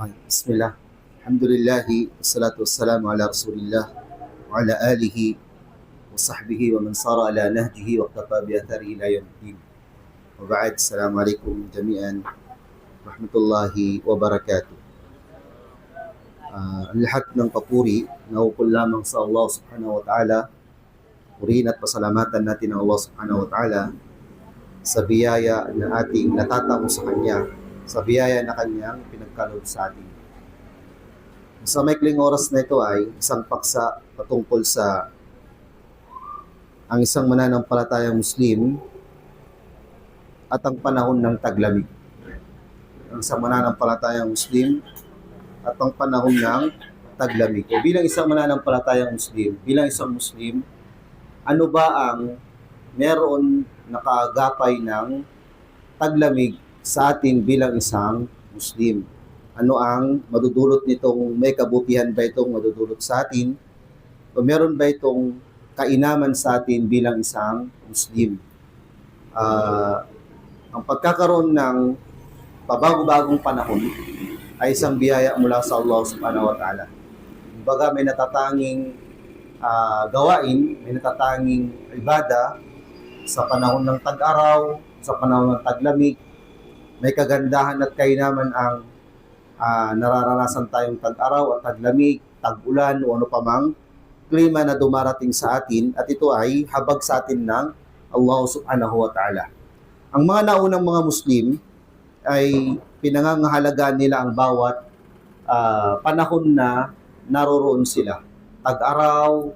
Okay. Bismillah. Alhamdulillahi, wassalatu wassalamu ala rasulillah wa ala alihi wa sahbihi wa man sara ala nahjihi wa qtafa bi atharihi ila yawmiddin. Wa ba'd, assalamu alaikum jami'an rahmatullahi wa barakatuh. Ang lahat ng papuri naukol lamang sa Allah subhanahu wa ta'ala. Purihin at pasalamatan natin ang Allah subhanahu wa ta'ala sa biyaya na ating natatamo sa Kanya, sa biyaya na Kanyang pinagkaloob sa atin. Sa maikling oras na ito ay isang paksa patungkol sa ang isang mananampalatayang Muslim at ang panahon ng taglamig. Ang isang mananampalatayang Muslim at ang panahon ng taglamig. O bilang isang mananampalatayang Muslim, bilang isang Muslim, ano ba ang meron nakaagapay ng taglamig sa atin bilang isang Muslim? Ano ang madudulot nitong, may kabutihan ba itong madudulot sa atin? O meron ba itong kainaman sa atin bilang isang Muslim? Ang pagkakaroon ng pabago-bagong panahon ay isang biyaya mula sa Allah subhanahu wa ta'ala. Kumbaga may natatanging gawain, may natatanging ibada sa panahon ng tag-araw, sa panahon ng taglamig. May kagandahan at kainaman ang nararanasan tayong tag-araw at taglamig, tag-ulan o ano pa mang klima na dumarating sa atin, at ito ay habag sa atin ng Allah subhanahu wa ta'ala. Ang mga naunang mga Muslim ay pinangangahalagaan nila ang bawat panahon na naroroon sila. Tag-araw,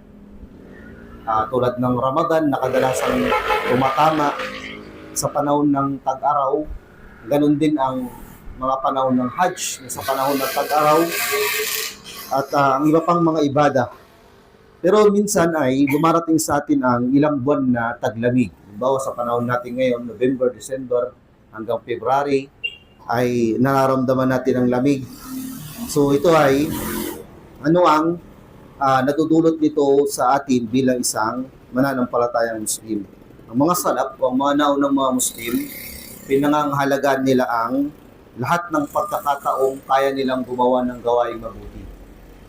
tulad ng Ramadan na kadalasang tumatama sa panahon ng tag-araw. Ganun din ang mga panahon ng Hajj sa panahon ng tag-araw at ang iba pang mga ibada. Pero minsan ay dumarating sa atin ang ilang buwan na taglamig. Halimbawa sa panahon natin ngayon, November, December hanggang February, ay nararamdaman natin ang lamig. So ito ay ano ang natudulot nito sa atin bilang isang mananampalatayang Muslim. Ang mga salaf o ang mga naunang mga Muslim, pinangangahalagaan nila ang lahat ng pagkakataong kaya nilang gumawa ng gawaing mabuti.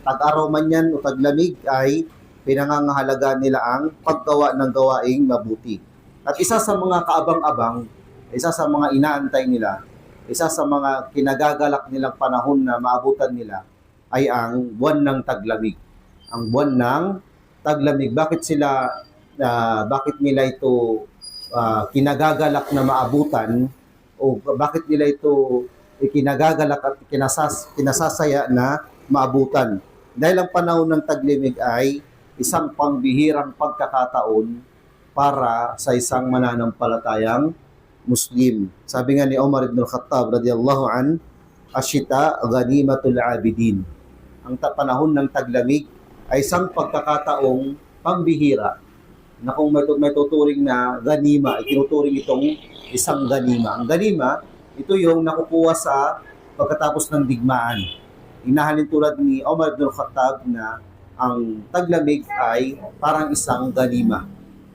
Tag-araw man yan o taglamig ay pinangangahalagaan nila ang paggawa ng gawaing mabuti. At isa sa mga kaabang-abang, isa sa mga inaantay nila, isa sa mga kinagagalak nilang panahon na maabutan nila ay ang buwan ng taglamig. Ang buwan ng taglamig. Bakit nila ito kinagagalak na maabutan o bakit nila ito ikinagagalak at kinasasaya na maabutan? Dahil ang panahon ng taglamig ay isang pangbihirang pagkakataon para sa isang mananampalatayang Muslim. Sabi nga ni Umar ibn al-Khattab radiyallahu an, "Asyita ghanimatul abidin." Ang panahon ng taglamig ay isang pagkakataong pangbihira na kung may tuturing na ganima, itinuturing itong isang ganima. Ang ganima, ito yung nakukuha sa pagkatapos ng digmaan. Inahalin tulad ni Umar ibn al-Khattab na ang taglamig ay parang isang ganima.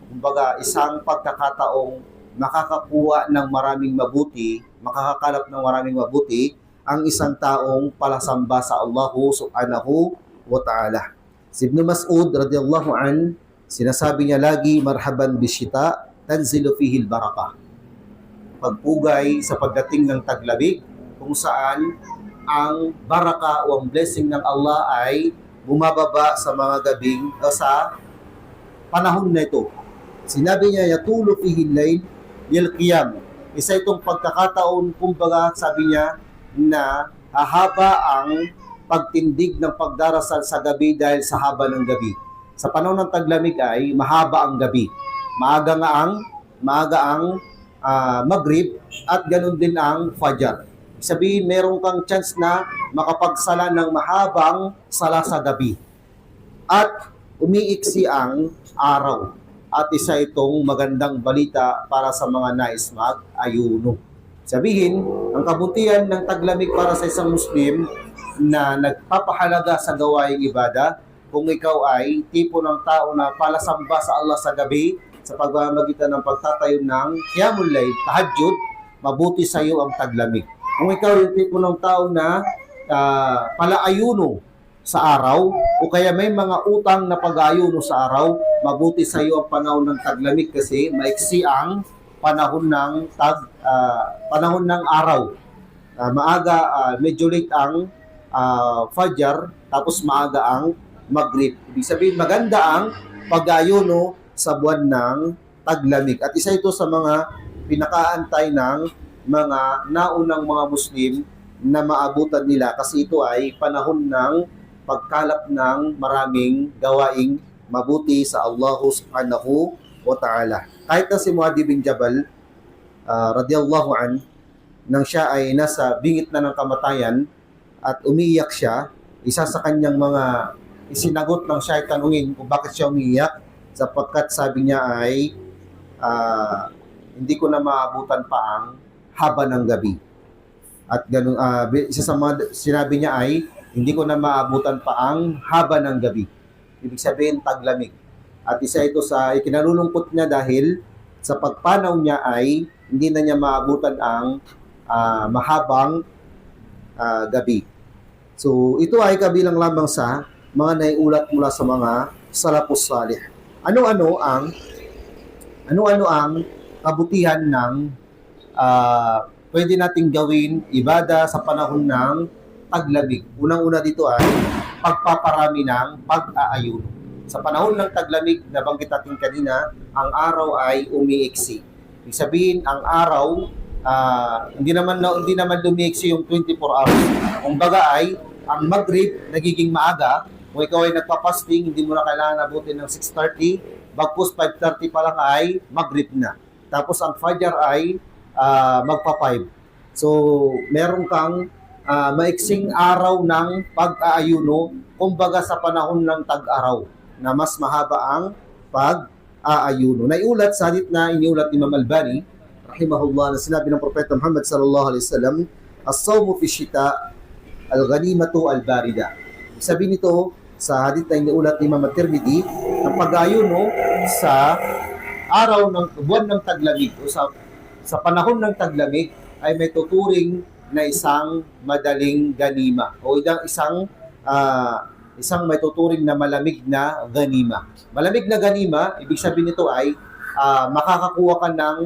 Kumbaga, isang pagkakataong makakakuha ng maraming mabuti, makakakalap ng maraming mabuti ang isang taong palasamba sa Allah subhanahu wa ta'ala. Si Ibn Mas'ud radiyallahu an, sinasabi niya lagi, "Marhaban bishita, tanzilu fihi al-barakah." Pagpugay sa pagdating ng taglamig, kung saan ang baraka o ang blessing ng Allah ay bumababa sa mga gabing o sa panahon na ito. Sinabi niya, "Yatulu fihi al-layl lil qiyam." Isa itong pagkakataon, kumbaga sabi niya, na hahaba ang pagtindig ng pagdarasal sa gabi dahil sa haba ng gabi. Sa panahon ng taglamig ay mahaba ang gabi. Maaga ang Maghrib at ganun din ang Fajr. Sabihin, meron kang chance na makapagsala ng mahabang sala sa gabi. At umiiksi ang araw. At isa itong magandang balita para sa mga nais mag-ayuno. Sabihin, ang kabutihan ng taglamig para sa isang Muslim na nagpapahalaga sa gawaing ibada, kung ikaw ay tipo ng tao na palasamba sa Allah sa gabi, sa pagmamagitan ng pagtatayo ng Qiyamul Layl, tahajjud, mabuti sa iyo ang taglamig. Kung ikaw yung tipo ng tao na palaayuno sa araw o kaya may mga utang na pag-aayuno sa araw, mabuti sa iyo ang panahon ng taglamig kasi maiksi ang panahon ng panahon ng araw. Maaga, medyo late ang Fajr, tapos maaga ang Maghrib. Ibig sabihin, maganda ang pag-aayuno sa buwan ng taglamig. At isa ito sa mga pinakaantay ng mga naunang mga Muslim na maabutan nila kasi ito ay panahon ng pagkalap ng maraming gawaing mabuti sa Allah subhanahu wa ta'ala. Kahit na si Muadh bin Jabal radiyallahu an, nang siya ay nasa bingit na ng kamatayan at umiiyak siya, isa sa kanyang mga isinagot ng siya ay tanungin kung bakit siya umiiyak, sapagkat sabi niya ay hindi ko na maabutan pa ang haba ng gabi. At ganun, isa sa mga sinabi niya ay hindi ko na maabutan pa ang haba ng gabi. Ibig sabihin, taglamig. At isa ito sa ikinalulungkot niya dahil sa pagpanaw niya ay hindi na niya maabutan ang mahabang gabi. So, ito ay kabilang lamang sa mga naiulat mula sa mga salafus salih. Ano-ano ang kabutihan ng pwede nating gawin ibada sa panahon ng taglamig? Unang-una dito ay pagpaparami ng pag-aayuno. Sa panahon ng taglamig, nabanggit natin kanina, ang araw ay umiiksi. Ibig sabihin, ang araw, hindi naman umiiksi yung 24 hours. Kumbaga ay, ang Maghrib nagiging maaga. Kung ikaw ay nagpa-fasting, hindi mo na kailangan abutin ng 6:30, bagkus 5:30 pa lang ay Maghrib na. Tapos ang Fajr ay magpa-5. So, meron kang maiksing araw ng pag-aayuno, kumbaga sa panahon ng tag-araw, na mas mahaba ang pag-aayuno. Naiulat sa hadith na iniulat ni Imam Albani, rahimahullah, na sinabi ng Propeta Muhammad sallallahu alaihi wasallam, as-sawmu fi shita, al-ghanimatu al-barida. Sabi nito sa hadith na iniulat ni Imam At-Tirmidhi, ang pag-aayuno sa araw ng buwan ng taglamig o sa panahon ng taglamig ay may tuturing na isang madaling ganima o isang may tuturing na malamig na ganima. Malamig na ganima, ibig sabihin nito ay makakakuha ka ng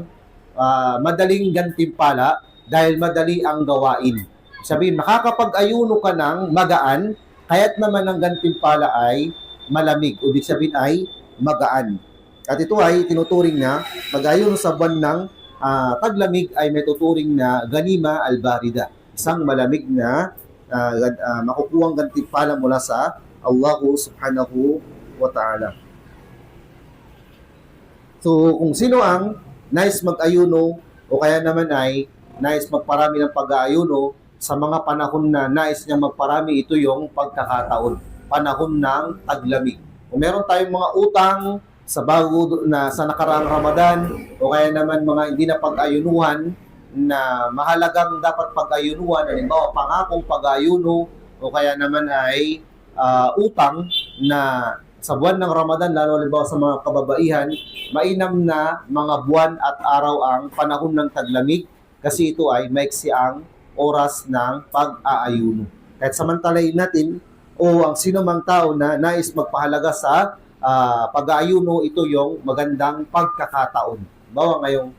madaling gantimpala dahil madali ang gawain. Sabihin, makakapag-ayuno ka ng magaan, kaya't naman ang gantimpala ay malamig. Ibig sabihin ay magaan. At ito ay tinuturing na pag-ayuno sa buwan ng taglamig ay may tuturing na ganima al-barida, isang malamig na makukuhang gantimpala mula sa Allah subhanahu wa ta'ala. So, kung sino ang nais mag-ayuno o kaya naman ay nais magparami ng pag-aayuno sa mga panahon na nais niya magparami, ito yung pagkakataon, panahon ng taglamig. Kung meron tayong mga utang sa nakaraang Ramadan o kaya naman mga hindi na pag-ayunuhan na mahalagang dapat pag-ayunuhan, halimbawa pangakong pag-ayuno o kaya naman ay utang na sa buwan ng Ramadan, lalo halimbawa sa mga kababaihan, mainam na mga buwan at araw ang panahon ng taglamig kasi ito ay maiksi ang oras ng pag-aayuno. Kahit samantalahin natin o ang sino mang tao na nais magpahalaga sa pag-aayuno, ito yung magandang pagkakataon. Bawa ngayong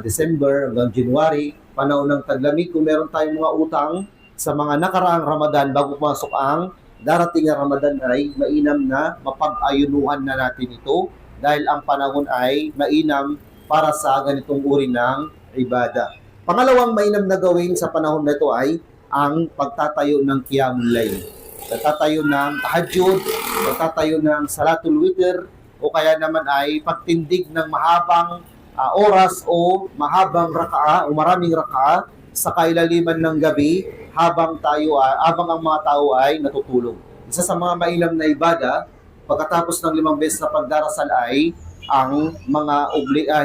December hanggang January, panahon ng taglamig, kung meron tayong mga utang sa mga nakaraang Ramadan bago pumasok ang darating na Ramadan, ay mainam na mapag-ayunuhan na natin ito dahil ang panahon ay mainam para sa ganitong uri ng ibada. Pangalawang mainam na gawin sa panahon na ito ay ang pagtatayo ng Qiyamul Layl. Pagtatayo ng tahajjud, pagtatayo ng salatul witr, o kaya naman ay pagtindig ng mahabang oras o mahabang raka'a o maraming raka'a sa kailaliman ng gabi habang ang mga tao ay natutulog. Isa sa mga mainam na ibada pagkatapos ng 5 beses na pagdarasal ay ang mga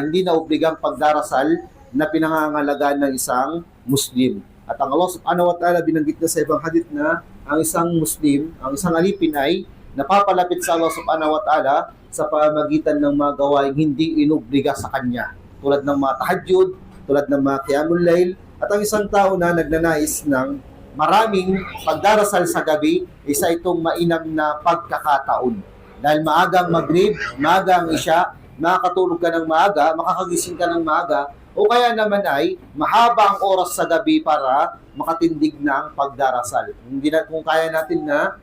hindi na obligang pagdarasal na pinangangalagaan ng isang Muslim. At ang Allah subhanahu wa ta'ala binanggit na sa ibang hadith na ang isang Muslim, ang isang alipin ay napapalapit sa Allah subhanahu wa ta'ala sa pamamagitan ng mga gawaing hindi inobliga sa kanya. Tulad ng mga tahajjud, tulad ng mga qiyamul layl, at ang isang tao na nagnanais ng maraming pagdarasal sa gabi, isa itong mainam na pagkakataon. Dahil maagang Maghrib, maagang Isya, makakatulog ka ng maaga, makakagising ka ng maaga, o kaya naman ay mahaba ang oras sa gabi para makatindig ng pagdarasal. Hindi na, kung kaya natin na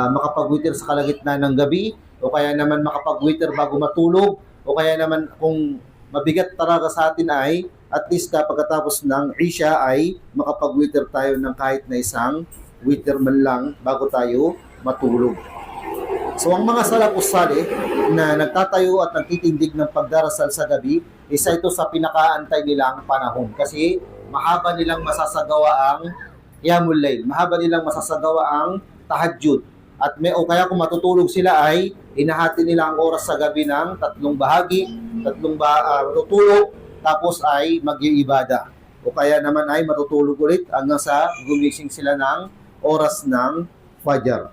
makapag-witir sa kalagitnaan ng gabi, o kaya naman makapag-witir bago matulog, o kaya naman kung mabigat talaga sa atin ay at least pagkatapos ng Isya ay makapag-witir tayo ng kahit na isang witir man lang bago tayo matulog. So ang mga salafus salih na nagtatayo at nagtitindig ng pagdarasal sa gabi, isa ito sa pinakaantay nilang panahon kasi mahaba nilang masasagawa ang qiyamul layl, mahaba nilang masasagawa ang tahajjud. At may o kaya kung matutulog sila ay inahati nila ang oras sa gabi ng tatlong bahagi, matutulog tapos ay mag-iibada. O kaya naman ay matutulog ulit hanggang sa gumising sila ng oras ng Fajr.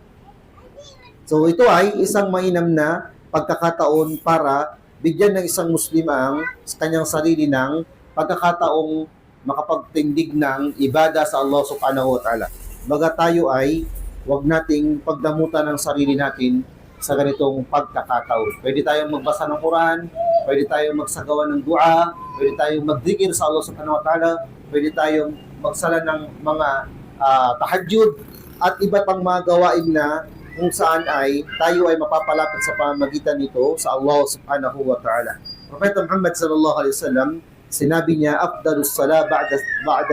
So ito ay isang mainam na pagkakataon para bigyan ng isang Muslim ang kanyang sarili ng pagkakataong makapagtindig ng ibada sa Allah subhanahu wa ta'ala. Baga tayo ay huwag nating pagdamutan ng sarili natin sa ganitong pagkakataon. Pwede tayong magbasa ng Quran, pwede tayong magsagawa ng dua, pwede tayong magdikir sa Allah subhanahu wa ta'ala, pwede tayong magsala ng mga tahajjud at iba pang mga gawain na kung saan ay tayo ay mapapalapit sa pamamagitan nito sa Allah subhanahu wa ta'ala. Propeta Muhammad sallallahu alaihi wasallam, sinabi niya, afdalus sala ba'da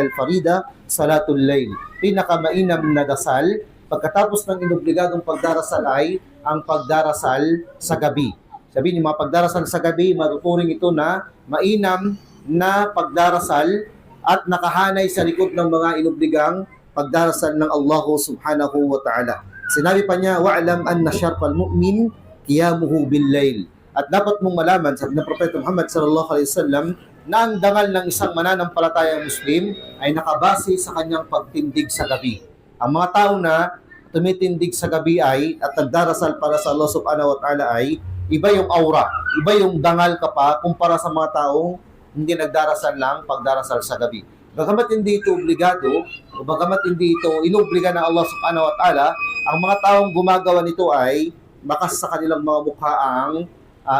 al-farida, salatul layl. Pinakamainam na dasal pagkatapos ng inobligadong pagdarasal ay ang pagdarasal sa gabi. Sabi niyo, mga pagdarasal sa gabi, matuturing ito na mainam na pagdarasal at nakahanay sa likod ng mga inobligang pagdarasal ng Allah subhanahu wa ta'ala. Sinabi pa niya, wa'lam anna syarfal mu'min qiyamuhu bil-layl. At dapat mong malaman, sabi ng Propeta Muhammad sallallahu alaihi wasallam, na ang dangal ng isang mananampalatayang Muslim ay nakabase sa kanyang pagtindig sa gabi. Ang mga tao na tumitindig sa gabi ay at nagdarasal para sa Allah subhanahu wa ta'ala ay iba yung aura, iba yung dangal ka pa kumpara sa mga taong hindi nagdarasal lang pagdarasal sa gabi. Bagamat hindi ito obligado, o bagamat hindi ito inobliga ng Allah subhanahu wa ta'ala, ang mga taong gumagawa nito ay bakas sa kanilang mga mukha ang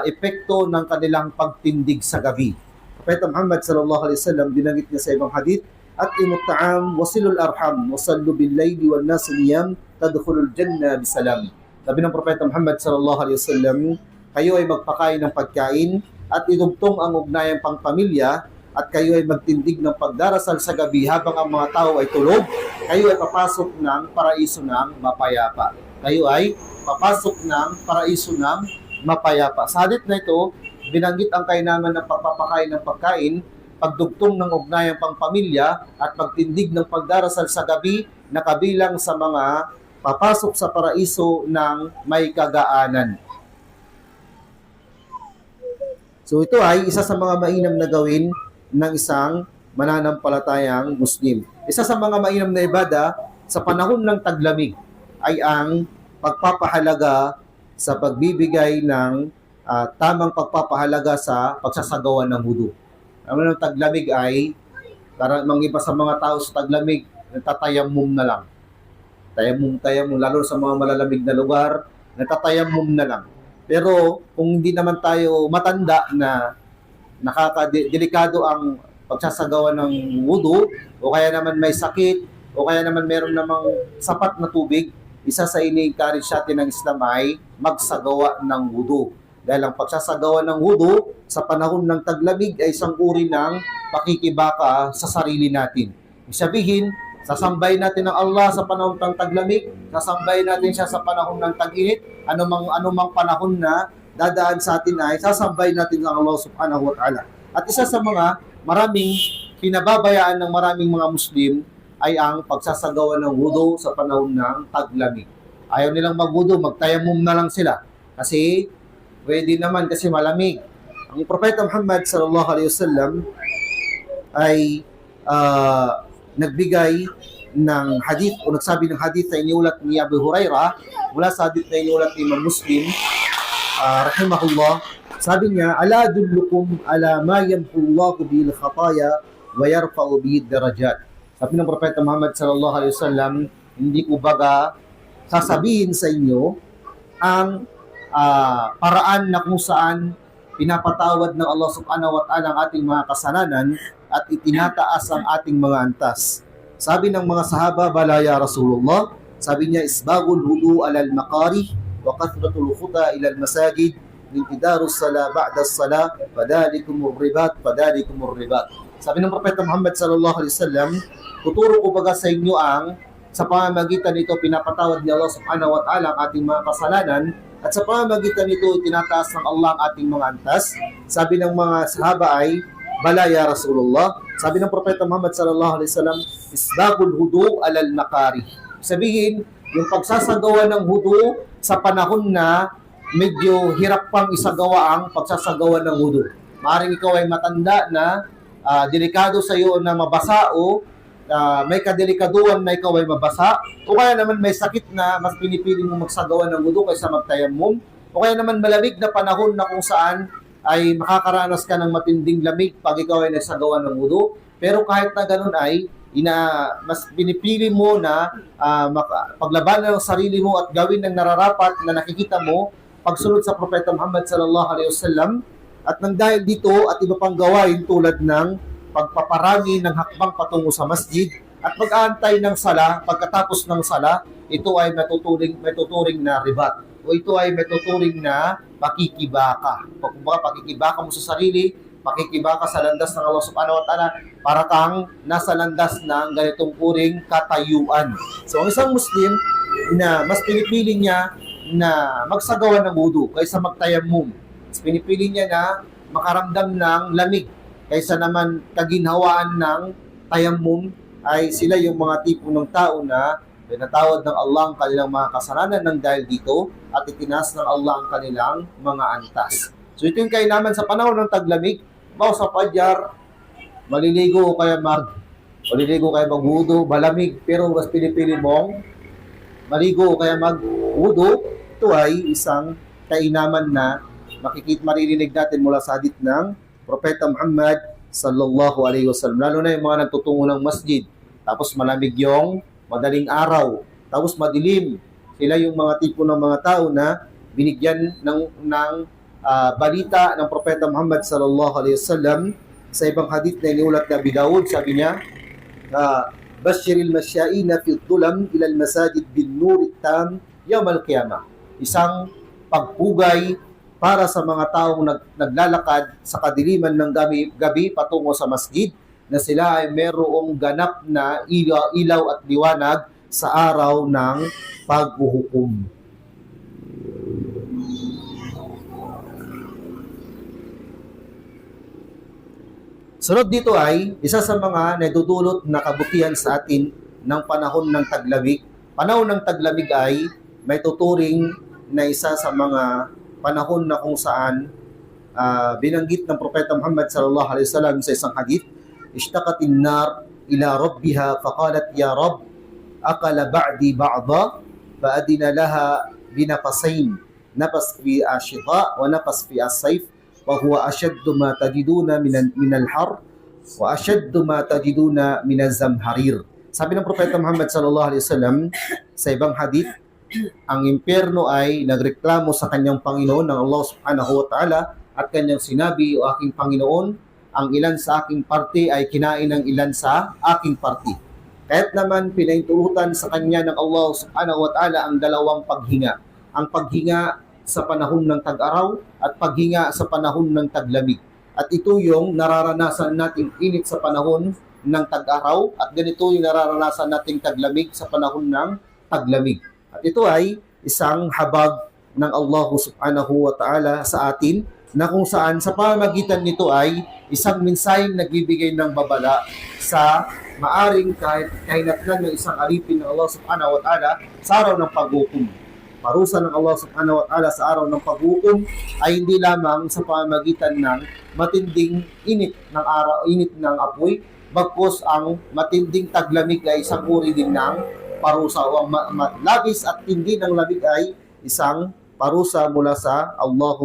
epekto ng kanilang pagtindig sa gabi. Propeta Muhammad sallallahu alaihi wasallam binanggit niya sa ibang hadith, at imut ta'am, wasilul arham, wasallu bil-layli wan nasu niyam, tadkhulul janna bisalam. Sabi ng Propeta Muhammad sallallahu alaihi wasallam, kayo ay magpakain ng pagkain at idugtong ang ugnayang pangpamilya at kayo ay magtindig ng pagdarasal sa gabi habang ang mga tao ay tulog, kayo ay papasok ng paraiso ng mapayapa. Kayo ay papasok ng paraiso ng mapayapa. Sa hadith na ito, binanggit ang kainaman ng pagpapakain ng pagkain, pagdugtong ng ugnayang pangpamilya at pagtindig ng pagdarasal sa gabi na kabilang sa mga papasok sa paraiso ng may kagaanan. So ito ay isa sa mga mainam na gawin ng isang mananampalatayang Muslim. Isa sa mga mainam na ibada sa panahon ng taglamig ay ang pagpapahalaga sa pagbibigay ng tamang pagpapahalaga sa pagsasagawa ng wudu. Ang taglamig ay mga iba sa mga tao sa taglamig natatayamum na lang. Tayamum, lalo sa mga malalamig na lugar, natatayamum na lang. Pero kung hindi naman tayo matanda na nakakadelikado ang pagsasagawa ng wudu, o kaya naman may sakit, o kaya naman meron namang sapat na tubig, isa sa ini-encourage natin ng Islam ay magsagawa ng wudu. Dahil ang pagsasagawa ng wudu sa panahon ng taglamig ay isang uri ng pakikibaka sa sarili natin. Ibig sabihin, sasambay natin ang Allah sa panahon ng taglamig, sasambay natin siya sa panahon ng tag-init, anumang panahon na dadaan sa atin ay sasambay natin ang Allah subhanahu wa ta'ala. At isa sa mga maraming pinababayaan ng maraming mga Muslim ay ang pagsasagawa ng wudu sa panahon ng taglamig. Ayaw nilang magwudu, magtayamum na lang sila. Kasi pwede naman kasi malamig. Ang Propeta Muhammad sallallahu alaihi wasallam ay nagbigay ng hadith o nagsabi ng hadith na iniulat ni Abu Hurairah mula sa hadith na iniulat ni Imam Muslim rahimahullah. Sabi niya, ala adullukum ala ma yamhullahu bil khataya wa yarfa'u bid darajat. Sabi ng Propeta Muhammad sallallahu alaihi wasallam, hindi ko baga sasabihin sa inyo ang paraan na kung saan pinapatawad ng Allah subhanahu wa ta'ala ang ating mga kasalanan at itinataas ang ating mga antas. Sabi ng mga sahaba, bala ya Rasulullah, sabi niya, isbagul hudu alal makari wa kathratul khuta ilal masajid lintidarus sala ba'da sala padalikumur ribat. Sabi ng Propeta Muhammad sallallahu alaihi wasallam, tuturo ko baga sa inyo ang sa pamamagitan nito pinapatawad ni Allah subhanahu wa ta'ala ang ating mga kasalanan at sa pamamagitan nito itinataas ng Allah ang ating mga antas. Sabi ng mga sahaba ay, bala ya Rasulullah. Sabi ng Propeta Muhammad sallallahu alaihi wasallam, isbagul hudu alal makari. Sabihin, yung pagsasagawa ng hudu sa panahon na medyo hirap pang isagawa ang pagsasagawa ng hudu. Maaaring ikaw ay matanda na delikado sa iyo na mabasa o may kadelikaduhan na ikaw ay mabasa, o kaya naman may sakit na mas pinipili mo magsagawa ng wudu kaysa magtayammum, o kaya naman malamig na panahon na kung saan ay makakaranas ka ng matinding lamig pag ikaw ay nagsagawa ng wudu. Pero kahit na ganun ay mas pinipili mo na paglabanan ng sarili mo at gawin ng nararapat na nakikita mo pagsunod sa Propeta Muhammad sallallahu alaihi wasallam. At nang dahil dito at iba pang gawain tulad ng pagpaparami ng hakbang patungo sa masjid at pag-aantay ng sala, pagkatapos ng sala, ito ay matuturing na ribat o ito ay matuturing na pakikibaka. Kumbaga, pakikibaka mo sa sarili, pakikibaka sa landas ng Allah subhanahu wa ta'ala para kang nasa landas ng ganitong uring katayuan. So, ang isang Muslim na mas pinipili niya na magsagawa ng wudu kaysa magtayammum, mas pinipili niya na makaramdam ng lamig kaysa naman kaginhawaan ng tayammum, ay sila yung mga tipo ng tao na pinatawad ng Allah ang kanilang mga kasalanan ng dahil dito at itinaas ng Allah ang kanilang mga antas. So ito yung kailangan sa panahon ng taglamig, bawa sa Fajr, maliligo o kaya magwudu, malamig, pero mas pinipili mong maligo o kaya magwudu. Ito ay isang kainaman na maririnig natin mula sa hadith ng Propeta Muhammad sallallahu alaihi wasallam. Lalo na yung mga nagtutungo ng masjid, tapos malamig yung madaling araw, tapos madilim. Sila yung mga tipo ng mga tao na binigyan ng balita ng Propeta Muhammad sallallahu alaihi wasallam. Sa ibang hadith na iniulat na Abi Dawud, sabi niya, Bashiril masyaina fil dulam ila al-masajid bin nur tam yawm al-qiyamah. Isang pagpugay para sa mga taong naglalakad sa kadiliman ng gabi patungo sa masjid na sila ay merong ganap na ilaw at liwanag sa araw ng paghuhukom. Sunod dito ay isa sa mga nadudulot na kabutihan sa atin ng panahon ng taglamig. Panahon ng taglamig ay may tuturing na isa sa mga panahon na kung saan binanggit ng Propeta Muhammad sallallahu alaihi wasallam sa isang hadith, ishtaqatin nar ila rabbiha faqalat ya Rabb akala ba'di ba'da fa'adina laha binafasain nafas fi ashita wa nafas fi as-sayf wa huwa ashaddu ma tajiduna min al-har wa ashaddu ma tajiduna min az-zamharir. Sabi ng Propeta Muhammad sallallahu alaihi wasallam sa ibang hadith, ang impyerno ay nagreklamo sa kanyang Panginoon ng Allah subhanahu wa ta'ala at kanyang sinabi, o aking Panginoon, ang ilan sa aking parte ay kinain ng ilan sa aking parte. Kahit naman pinaintulutan sa kanya ng Allah subhanahu wa ta'ala ang dalawang paghinga. Ang paghinga sa panahon ng tag-araw at paghinga sa panahon ng taglamig. At ito yung nararanasan nating init sa panahon ng tag-araw at ganito yung nararanasan nating taglamig sa panahon ng taglamig. At ito ay isang habag ng Allah subhanahu wa ta'ala sa atin na kung saan sa pamamagitan nito ay isang mensaheng nagbibigay ng babala sa maaring kahinatnan ng isang alipin ng Allah subhanahu wa ta'ala sa araw ng paghukom. Parusa ng Allah subhanahu wa ta'ala sa araw ng paghukom ay hindi lamang sa pamamagitan ng matinding init ng araw, init ng apoy, bagkus ang matinding taglamig ay isang uri din ng parusa o ang labis at tindi ng lamig ay isang parusa mula sa Allah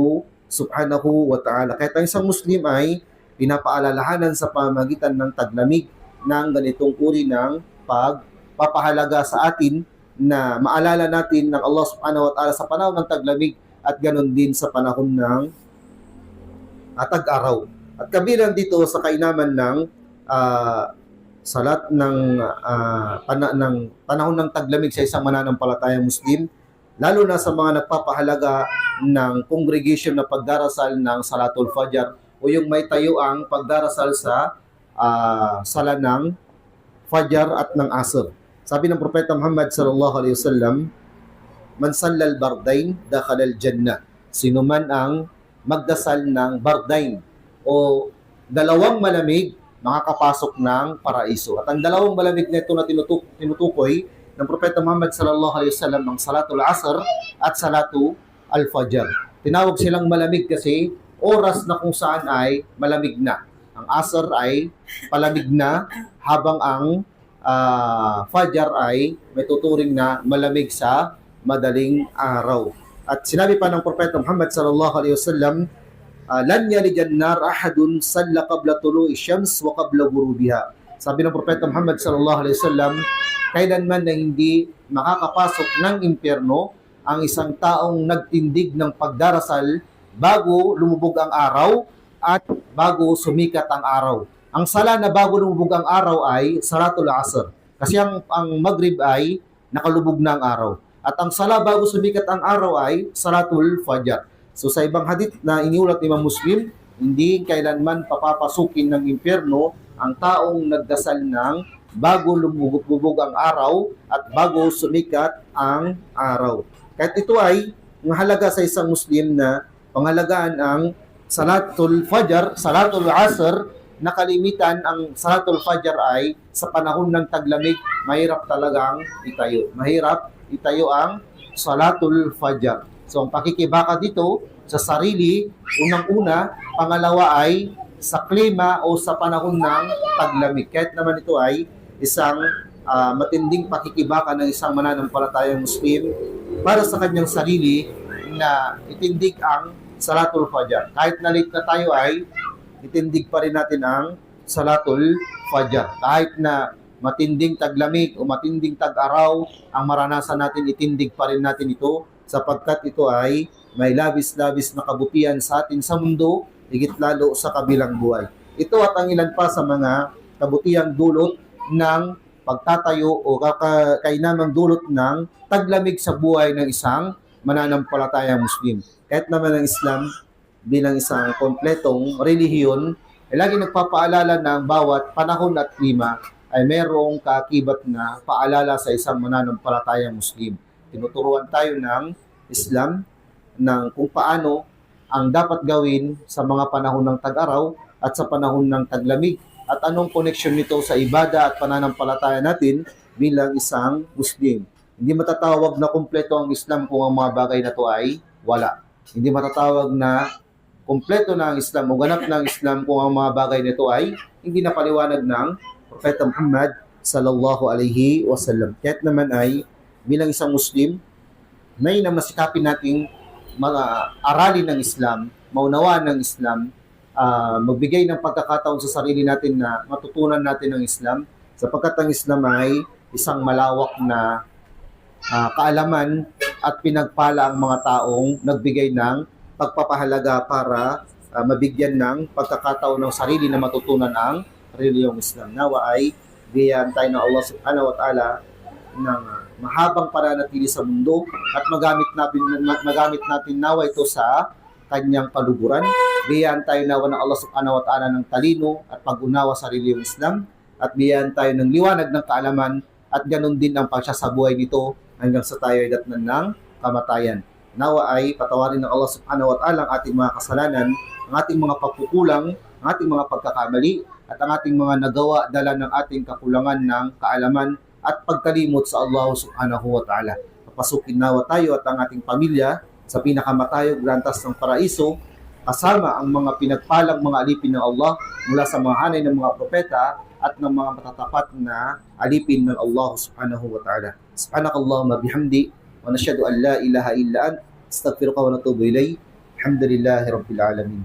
subhanahu wa ta'ala. Kahit ang isang Muslim ay pinapaalalahanan sa pamamagitan ng taglamig ng ganitong uri ng pagpapahalaga sa atin na maalala natin ng Allah subhanahu wa ta'ala sa panahon ng taglamig at ganon din sa panahon ng tag-araw. At kabilang dito sa kainaman ng salat ng panahon ng taglamig sa isang mananampalatayang Muslim, lalo na sa mga nagpapahalaga ng congregation na pagdarasal ng Salatul Fajr o yung may tayo ang pagdarasal sa sala ng Fajr at ng Asr. Sabi ng Propeta Muhammad sallallahu alaihi wasallam, "Man sallal bardain dakhala al-jannah." Sino man ang magdasal ng bardain o dalawang malamig, makakapasok ng paraiso. At ang dalawang malamig na ito na tinutukoy ng Propeta Muhammad sallallahu alaihi wasallam ng Salatul Asr at Salatul Al-Fajr. Tinawag silang malamig kasi oras na kung saan ay malamig na. Ang Asr ay palamig na, habang ang Fajr ay may tuturing na malamig sa madaling araw. At sinabi pa ng Propeta Muhammad sallallahu alaihi wasallam, "Lan yalijan nar ahadun salla qabla tulu'i syams wa qabla ghurubiha." Sabi ng Propeta Muhammad sallallahu alaihi wasallam, kailanman na hindi makakapasok ng impyerno ang isang taong nagtindig ng pagdarasal bago lumubog ang araw at bago sumikat ang araw. Ang sala na bago lumubog ang araw ay Salatul Asr. Kasi ang Maghrib ay nakalubog na ang araw. At ang sala bago sumikat ang araw ay Salatul Fajr. So sa ibang hadith na iniulat ni Imam Muslim, hindi kailanman papapasukin ng impyerno ang taong nagdasal ng bago lumubog ang araw at bago sumikat ang araw. Kahit ito ay mahalaga sa isang Muslim na pangalagaan ang Salatul Fajr, Salatul Asr, na kalimitan ang Salatul Fajr ay sa panahon ng taglamig, mahirap talagang itayo. Mahirap itayo ang Salatul Fajr. So ang pakikibaka dito sa sarili, unang-una, pangalawa ay sa klima o sa panahon ng taglamig. Kahit naman ito ay isang matinding pakikibaka ng isang mananampalatayang Muslim para sa kanyang sarili na itindig ang Salatul Fajr. Kahit na late na tayo ay itindig pa rin natin ang Salatul Fajr. Kahit na matinding taglamig o matinding tag-araw ang maranasan natin, itindig pa rin natin ito sapagkat ito ay may labis-labis na kabutihan sa atin sa mundo, higit lalo sa kabilang buhay. Ito at ang ilan pa sa mga kabutihang dulot ng pagtatayo o kainamang dulot ng taglamig sa buhay ng isang mananampalatayang Muslim. Kahit naman ang Islam bilang isang kompletong relihiyon, ay lagi nagpapaalala ng bawat panahon at klima ay merong kaakibat na paalala sa isang mananampalatayang Muslim. Tinuturuan tayo ng Islam ng kung paano ang dapat gawin sa mga panahon ng tag-araw at sa panahon ng taglamig at anong connection nito sa ibada at pananampalataya natin bilang isang Muslim. Hindi matatawag na kumpleto ang Islam kung ang mga bagay na ito ay wala. Hindi matatawag na kumpleto na ang Islam o ganap na ang Islam kung ang mga bagay nito ay hindi napaliwanag ng Propeta Muhammad sallallahu alaihi wasallam. Kahit naman ay bilang isang Muslim, may na masikapin nating mga aralin ng Islam, maunawaan ng Islam, magbigay ng pagkakataon sa sarili natin na matutunan natin ng Islam sapagkat ang Islam ay isang malawak na kaalaman at pinagpala ang mga taong nagbigay ng pagpapahalaga para mabigyan ng pagkakataon ng sarili na matutunan ang reliyong Islam. Nawa ay bigyan tayo ng Allah subhanahu wa ta'ala ng mahabang pananatili sa mundo at magamit natin nawa ito sa kanyang paluburan. Bigyan tayo nawa ng Allah subhanahu wa ta'ala ng talino at pag-unawa sa reliyong Islam at bigyan tayo ng liwanag ng kaalaman at ganun din ang pagsasabuhay nito hanggang sa tayo ay datnan ng kamatayan. Nawa ay patawarin ng Allah subhanahu wa ta'ala ang ating mga kasalanan, ang ating mga pagkukulang, ang ating mga pagkakamali, at ang ating mga nagawa dala ng ating kakulangan ng kaalaman at pagkalimot sa Allah subhanahu wa ta'ala. Papasukin nawa tayo at ang ating pamilya sa pinakamatayog lantas ng paraiso, kasama ang mga pinagpalang mga alipin ng Allah mula sa mga hanay ng mga propeta at ng mga matatapat na alipin ng Allah subhanahu wa ta'ala. Subhanakallahumma bihamdi wa nashhadu an la ilaha illa ant astaghfiruka wa natubu ilayk. Alhamdulillahi rabbil alamin.